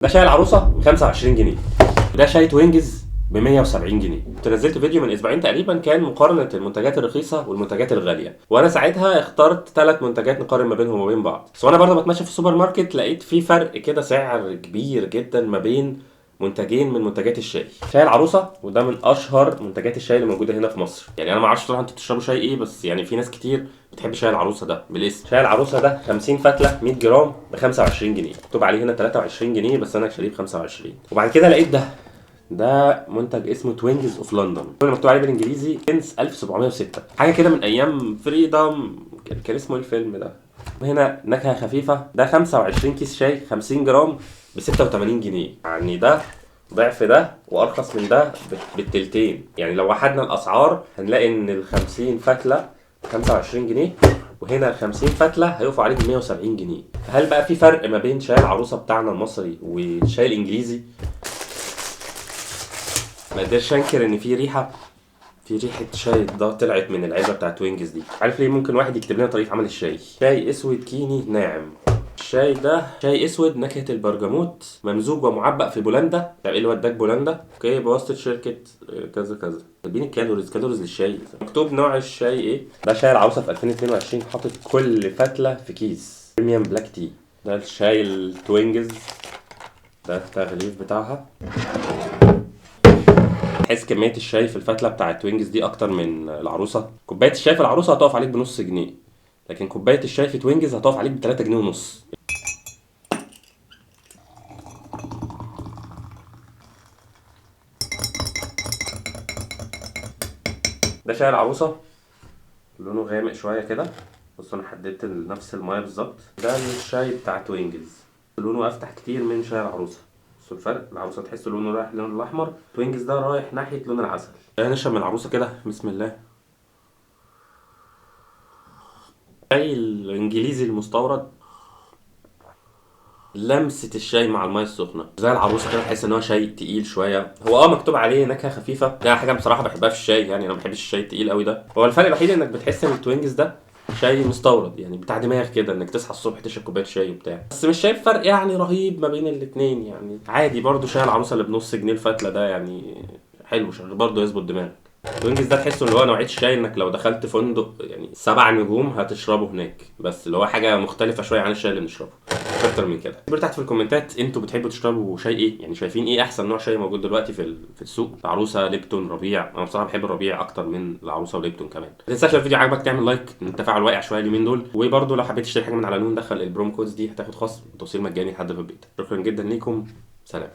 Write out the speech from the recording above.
ده شاي العروسه ب 25 جنيه. ده شاي توينجز ب 170 جنيه. كنت نزلت فيديو من اسبوعين تقريبا كان مقارنه المنتجات الرخيصه والمنتجات الغاليه، وانا ساعتها اخترت 3 منتجات نقارن ما بينهم وما بين بعض. بس وانا برضه بتمشى في السوبر ماركت لقيت في فرق كده سعر كبير جدا ما بين منتجين من منتجات الشاي. شاي العروسه وده من اشهر منتجات الشاي اللي موجوده هنا في مصر. يعني انا ما اعرفش طبعا انتوا بتشربوا شاي ايه، بس يعني في ناس كتير بتحب شاي العروسه ده بالاسم. شاي العروسه ده 50 فتله 100 جرام ب 25 جنيه، مكتوب عليه هنا 23 جنيه بس انا شاريه ب 25. وبعد كده لقيت ده منتج اسمه توينجز اوف لندن، اللي مكتوب عليه بالانجليزي سينس 1706 حاجه كده من ايام فريدم. كان اسمه ايه الفيلم ده؟ هنا نكهه خفيفه. ده 25 كيس شاي 50 جرام ب 86 جنيه، يعني ده ضعف ده وارخص من ده بالتلتين. يعني لو وحدنا الاسعار هنلاقي ان ال 50 فتله ب 25 جنيه، وهنا ال 50 فتله هيقفوا عليك ب 170 جنيه. هل بقى في فرق ما بين شاي العروسه بتاعنا المصري والشاي الانجليزي؟ ما قدرش انكر ان في ريحه شاي ده طلعت من العلبه بتاعت توينجز دي. عارف ليه؟ ممكن واحد يكتب لنا طريقه عمل الشاي. شاي اسود كيني ناعم. الشاي ده شاي اسود نكهه البرجموت ممزوج ومعبأ في بولندا. طب ايه اللي وداك بولندا؟ اوكي، بواسطه شركه كذا كذا. طب كالوريز للشاي. مكتوب نوع الشاي ايه. ده شاي العروسه في 2022 حاطط كل فتله في كيس بريميوم بلاك تي. ده الشاي التوينجز، ده التغليف بتاعها. تحس كميه الشاي في الفتله بتاعه توينجز دي اكتر من العروسه. كوبايه الشاي في العروسه هتقف عليك بنص جنيه، لكن كوبايه الشاي في توينجز هتقف عليك ب 3 جنيه ونص. ده شاي العروسه لونه غامق شويه كده. بص انا حددت نفس المايه بالظبط. ده الشاي بتاع توينجز لونه افتح كتير من شاي العروسه. بصوا الفرق، العروسه تحس لونه رايح لون الاحمر، توينجز ده رايح ناحيه لون العسل. نشرب من العروسه كده، بسم الله. الشاي الانجليزي المستورد لمسة الشاي مع المية السخنة. زي العروسة كده تحس ان هو شاي تقيل شوية. هو مكتوب عليه نكهة خفيفة، ده حاجة بصراحة بحبها في الشاي. يعني انا ما بحبش الشاي التقيل قوي ده. هو الفرق الوحيد انك بتحس ان التوينجز ده شاي مستورد، يعني بتاع دماغ كده انك تصحى الصبح تشرب كوبايه شاي وبتاع. بس مش شايف فرق يعني رهيب ما بين الاتنين. يعني عادي برضو شاي العروسة اللي بنص جنيه الفتلة ده يعني حلو، شغال برضه يظبط دماغك. الوينجز ده تحسه اللي هو نوعية الشاي انك لو دخلت فندق يعني 7 نجوم هتشربه هناك، بس اللي هو حاجة مختلفة شوية عن الشاي اللي بنشربه. مش اكتر من كده. اكتبوا تحت في الكومنتات انتوا بتحبوا تشربوا شاي ايه، يعني شايفين ايه احسن نوع شاي موجود دلوقتي في السوق. العروسة، ليبتون، ربيع. انا بصراحة بحب الربيع اكتر من العروسة وليبتون كمان. ما تنساش لو الفيديو عجبك تعمل لايك، التفاعل واقع شوية اليومين دول. وبرده لو حبيت تشتري حاجة من على نون دخل البروم كودز دي هتاخد خصم توصيل مجاني لحد في البيت. شكرا جدا ليكم، سلام.